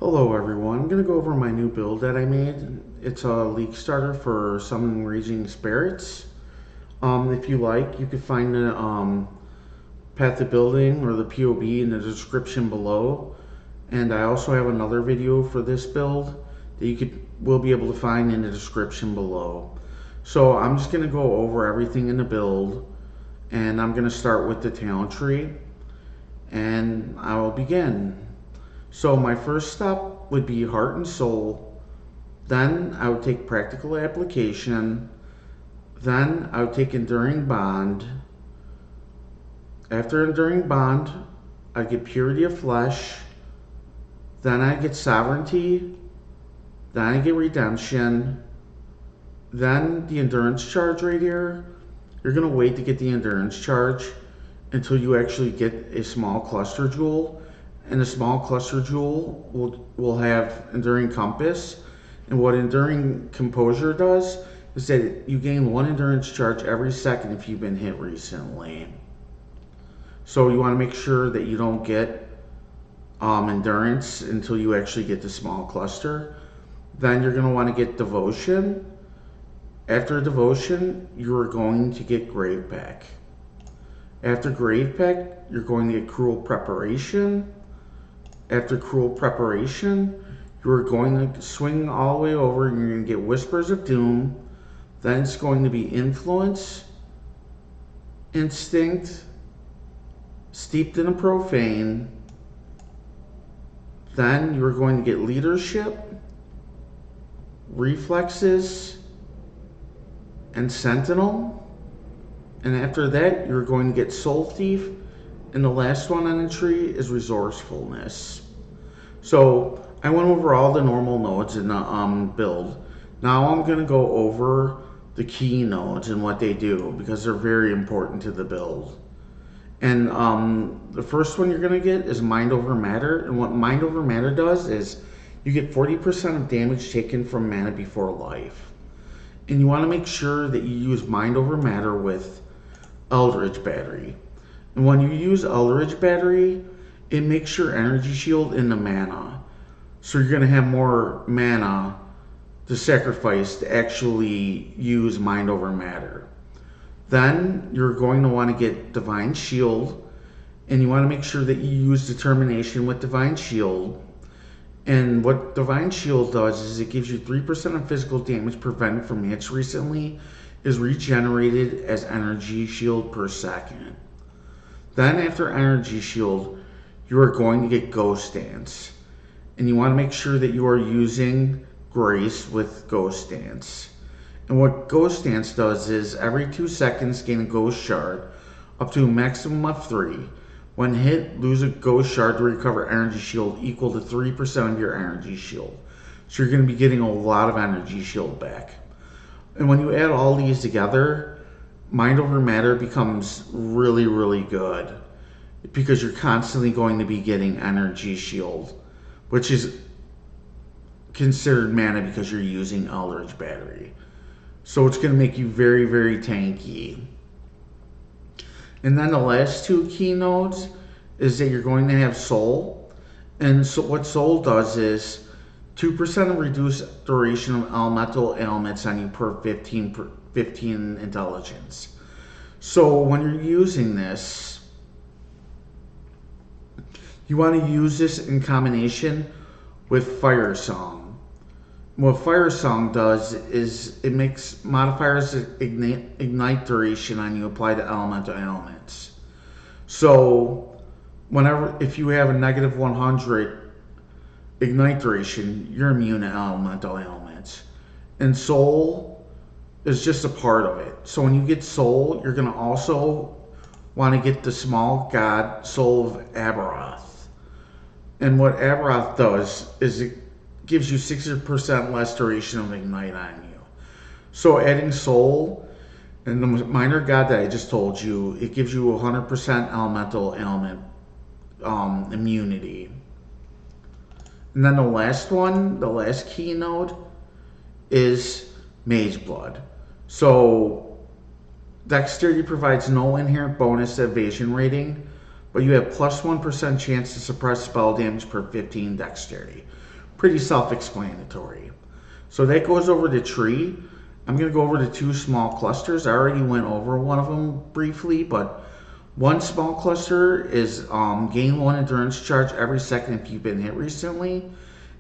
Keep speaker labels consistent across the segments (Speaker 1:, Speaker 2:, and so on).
Speaker 1: Hello everyone, I'm going to go over my new build that I made. It's a leak starter for Summoning Raging Spirits. If you like, you can find the path to building or the PoB in the description below. And I also have another video for this build that will be able to find in the description below. So I'm just going to go over everything in the build, and I'm going to start with the talent tree, and I will begin. So my first step would be Heart and Soul. Then I would take Practical Application. Then I would take Enduring Bond. After Enduring Bond, I'd get Purity of Flesh. Then I'd get Sovereignty. Then I get Redemption. Then the Endurance Charge right here. You're going to wait to get the Endurance Charge until you actually get a small cluster jewel. And the small cluster jewel will have Enduring Compass. And what Enduring Composure does is that you gain 1 endurance charge every second if you've been hit recently. So you want to make sure that you don't get endurance until you actually get the small cluster. Then you're going to want to get Devotion. After Devotion, you're going to get Grave Pack. After Grave Pack, you're going to get Cruel Preparation. After Cruel Preparation, you're going to swing all the way over and you're going to get Whispers of Doom. Then it's going to be Influence, Instinct, Steeped in a Profane. Then you're going to get Leadership, Reflexes, and Sentinel. And after that, you're going to get Soul Thief. And the last one on the tree is Resourcefulness. So I went over all the normal nodes in the build. Now I'm going to go over the key nodes and what they do, because they're very important to the build. And the first one you're going to get is Mind Over Matter. And what Mind Over Matter does is you get 40% of damage taken from mana before life. And you want to make sure that you use Mind Over Matter with Eldritch Battery. And when you use Eldritch Battery, it makes your energy shield into mana. So you're going to have more mana to sacrifice to actually use Mind Over Matter. Then you're going to want to get Divine Shield. And you want to make sure that you use Determination with Divine Shield. And what Divine Shield does is it gives you 3% of physical damage prevented from hits recently is regenerated as energy shield per second. Then after Energy Shield, you are going to get Ghost Dance. And you want to make sure that you are using Grace with Ghost Dance. And what Ghost Dance does is every 2 seconds gain a Ghost Shard up to a maximum of 3. When hit, lose a Ghost Shard to recover Energy Shield equal to 3% of your Energy Shield. So you're going to be getting a lot of Energy Shield back. And when you add all these together, Mind Over Matter becomes really, really good, because you're constantly going to be getting Energy Shield, which is considered mana because you're using Eldritch Battery. So it's going to make you very, very tanky. And then the last 2 key nodes is that you're going to have Soul. And so what Soul does is 2% of reduced duration of elemental ailments on you per 15 intelligence. So when you're using this, you want to use this in combination with Fire Song. What Fire Song does is it makes modifiers ignite duration on you apply to elemental ailments. So if you have a negative 100 ignite duration, you're immune to elemental ailments. And Soul is just a part of it. So when you get Soul, you're going to also want to get the small god Soul of Aberoth. And what Aberoth does is it gives you 60% less duration of ignite on you. So adding Soul and the minor god that I just told you, it gives you 100% elemental ailment immunity. And then the last one, the last key node, is Mage Blood. So Dexterity provides no inherent bonus to evasion rating, but you have plus 1% chance to suppress spell damage per 15 dexterity. Pretty self-explanatory. So that goes over the tree. I'm going to go over the 2 small clusters. I already went over one of them briefly, but one small cluster is gain 1 endurance charge every second if you've been hit recently.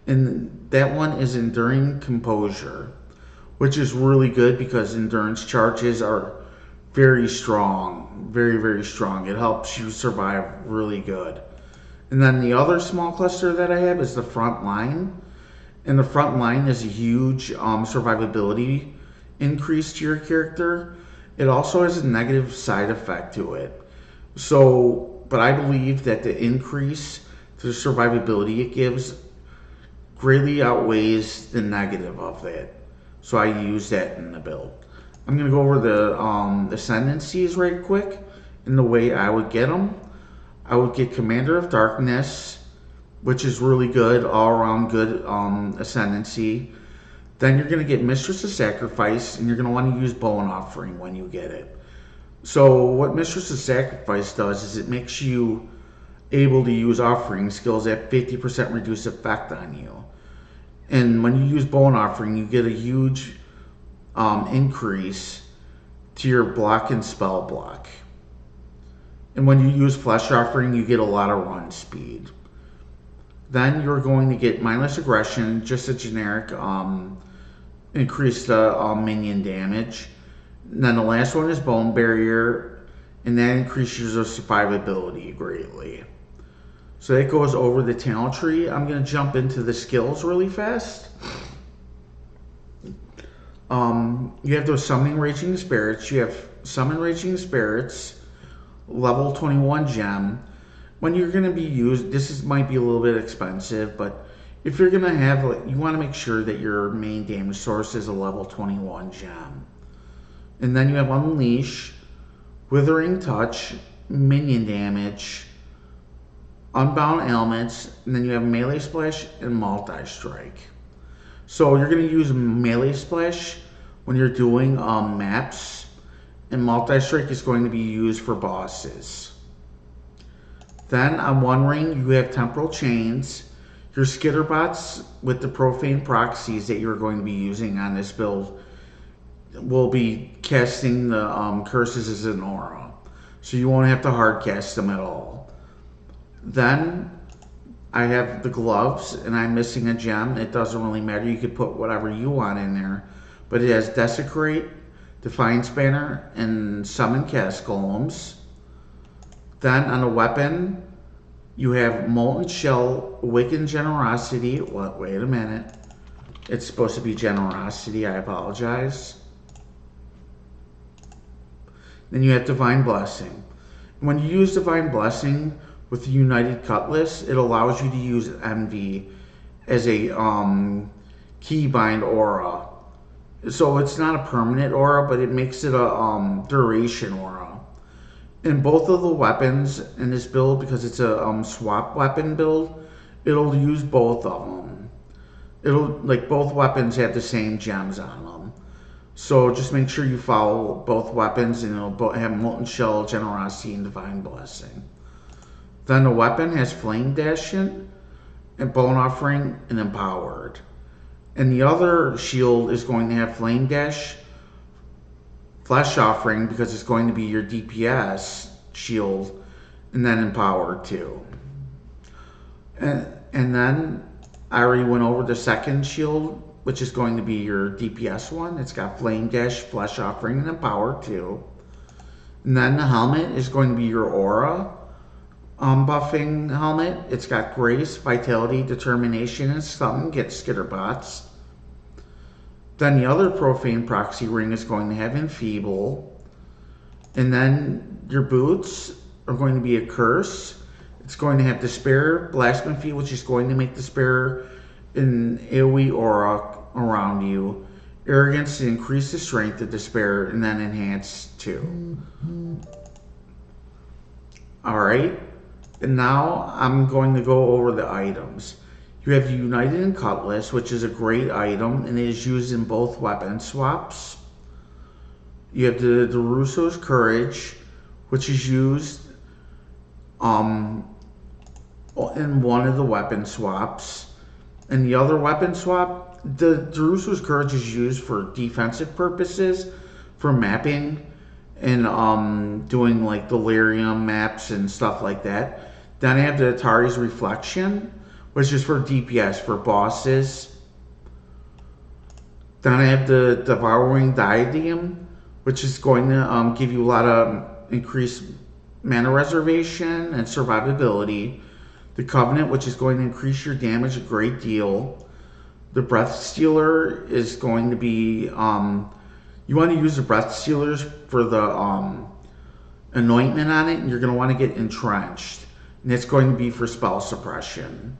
Speaker 1: And that one is Enduring Composure, which is really good because endurance charges are very strong, very, very strong. It helps you survive really good. And then the other small cluster that I have is the Front Line. And the Front Line is a huge survivability increase to your character. It also has a negative side effect to it. So, but I believe that the increase to the survivability it gives greatly outweighs the negative of that. So I use that in the build. I'm going to go over the ascendancies right quick and the way I would get them. I would get Commander of Darkness, which is really good, all around good ascendancy. Then you're going to get Mistress of Sacrifice, and you're going to want to use Bone Offering when you get it. So what Mistress of Sacrifice does is it makes you able to use offering skills at 50% reduced effect on you. And when you use Bone Offering, you get a huge increase to your block and spell block. And when you use Flesh Offering, you get a lot of run speed. Then you're going to get Mindless Aggression, just a generic increase the minion damage. And then the last one is Bone Barrier, and that increases your survivability greatly. So that goes over the talent tree. I'm going to jump into the skills really fast. You have those Summoning Raging Spirits. You have Summon Raging Spirits, level 21 gem. When you're going to be used, might be a little bit expensive, but if you're going to have, you want to make sure that your main damage source is a level 21 gem. And then you have Unleash, Withering Touch, Minion Damage, Unbound Ailments, and then you have Melee Splash and Multi-Strike. So you're going to use Melee Splash when you're doing maps, and Multi-Strike is going to be used for bosses. Then on One Ring, you have Temporal Chains, your Skitterbots with the Profane Proxies that you're going to be using on this build will be casting the curses as an aura. So you won't have to hard cast them at all. Then I have the gloves, and I'm missing a gem. It doesn't really matter. You could put whatever you want in there. But it has Desecrate, Defiance Banner, and Summon Cast Golems. Then on the weapon, you have Molten Shell, Awakened Generosity. Wait a minute. It's supposed to be Generosity. I apologize. Then you have Divine Blessing. When you use Divine Blessing with the United Cutlass, it allows you to use Envy as a keybind aura. So it's not a permanent aura, but it makes it a duration aura. And both of the weapons in this build, because it's a swap weapon build, it'll use both of them. Both weapons have the same gems on them. So just make sure you follow both weapons, and it'll have Molten Shell, Generosity, and Divine Blessing. Then the weapon has Flame Dashing, and Bone Offering, and Empowered. And the other shield is going to have Flame Dash, Flesh Offering, because it's going to be your DPS shield, and then Empowered too. And then I already went over the second shield, which is going to be your DPS one. It's got Flame Dash, Flesh Offering, and Empowered too. And then the helmet is going to be your aura buffing helmet. It's got Grace, Vitality, Determination, and Summon, get Skitterbots. Then the other Profane Proxy ring is going to have Enfeeble. And then your boots are going to be a Curse. It's going to have Despair, Blasphemy, which is going to make Despair an AoE aura around you. Arrogance to increase the strength of Despair, and then Enhance too. Alright, and now I'm going to go over the items. You have United Cutlass, which is a great item, and it is used in both weapon swaps. You have the Russo's Courage, which is used um, in one of the weapon swaps. And the other weapon swap, the Jerusalem's Courage is used for defensive purposes, for mapping and doing like delirium maps and stuff like that. Then I have the Atari's Reflection, which is for DPS for bosses. Then I have the Devouring Diadem, which is going to give you a lot of increased mana reservation and survivability. The Covenant, which is going to increase your damage a great deal. The Breath Stealer is going to be, you want to use the Breath Stealers for the anointment on it, and you're going to want to get Entrenched. And it's going to be for spell suppression.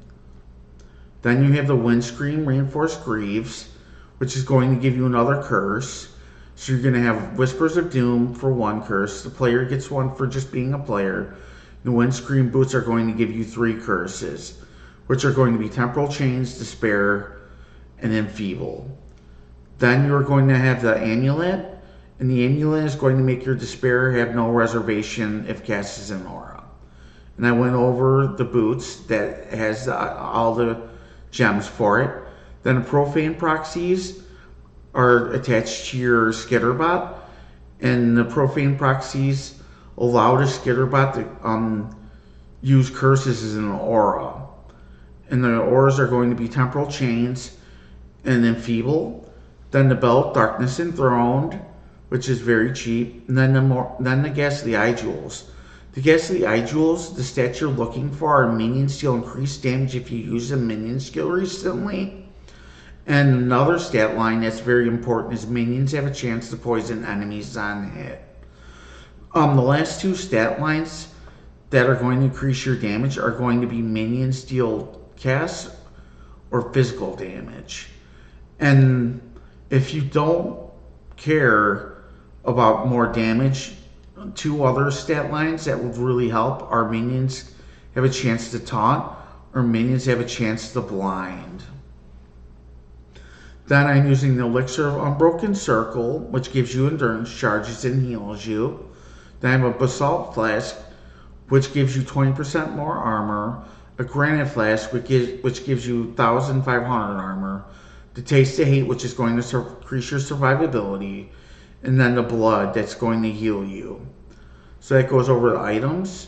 Speaker 1: Then you have the Windscreen Reinforced Greaves, which is going to give you another curse. So you're going to have Whispers of Doom for one curse. The player gets one for just being a player. The Windscreen Boots are going to give you 3 curses, which are going to be Temporal Chains, Despair, and Enfeeble. Then you're going to have the Amulet, and the Amulet is going to make your Despair have no reservation if cast as an aura. And I went over the boots that has all the gems for it. Then the Profane Proxies are attached to your Skitterbot, and the Profane Proxies allow the Skitterbot to use curses as an aura. And the auras are going to be Temporal Chains and Enfeeble. Then the Belt, Darkness Enthroned, which is very cheap. And then the Ghastly Eye Jewels. The Ghastly Eye Jewels, the stats you're looking for are minions deal increased damage if you use a minion skill recently. And another stat line that's very important is minions have a chance to poison enemies on hit. The last 2 stat lines that are going to increase your damage are going to be minions deal cast or physical damage. And if you don't care about more damage, 2 other stat lines that would really help are minions have a chance to taunt or minions have a chance to blind. Then I'm using the Elixir of Unbroken Circle, which gives you endurance charges and heals you. Then I have a Basalt Flask, which gives you 20% more armor. A Granite Flask, which gives you 1,500 armor. The Taste of Hate, which is going to increase your survivability. And then the Blood, that's going to heal you. So that goes over the items.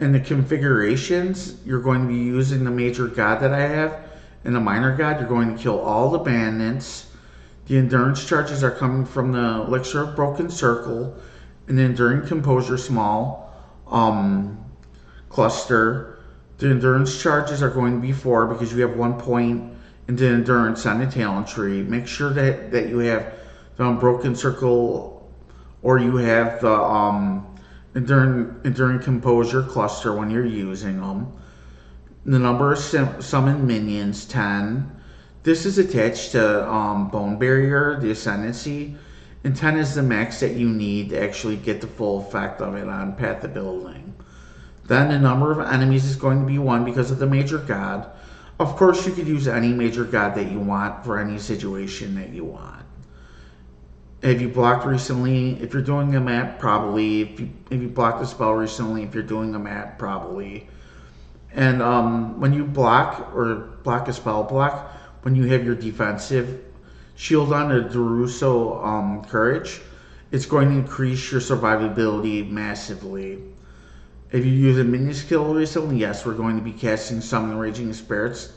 Speaker 1: And the configurations, you're going to be using the Major God that I have. And the Minor God, you're going to kill all the bandits. The endurance charges are coming from the Elixir of Broken Circle. And the Enduring Composure small cluster. The endurance charges are going to be 4 because you have 1 point in the endurance on the talent tree. Make sure that you have the Unbroken Circle or you have the Enduring Composure cluster when you're using them. The number of summoned minions, 10. This is attached to Bone Barrier, the Ascendancy. And 10 is the max that you need to actually get the full effect of it on Path of Building. Then the number of enemies is going to be 1 because of the Major God. Of course, you could use any Major God that you want for any situation that you want. Have you blocked recently? If you're doing a map, probably. If you blocked a spell recently, if you're doing a map, probably. And when you block or block a spell block, when you have your defensive shield on the Jerusalem's Courage, it's going to increase your survivability massively. If you use a minion skill recently, yes, we're going to be casting Summon Raging Spirits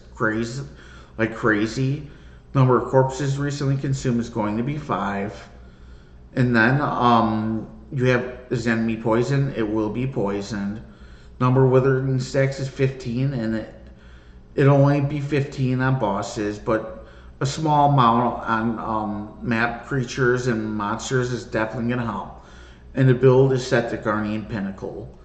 Speaker 1: like crazy. Number of corpses recently consumed is going to be 5. And then you have is enemy poison, it will be poisoned. Number of withering stacks is 15, and it'll only be 15 on bosses, but a small amount on map creatures and monsters is definitely going to help. And the build is set to Guardian Pinnacle.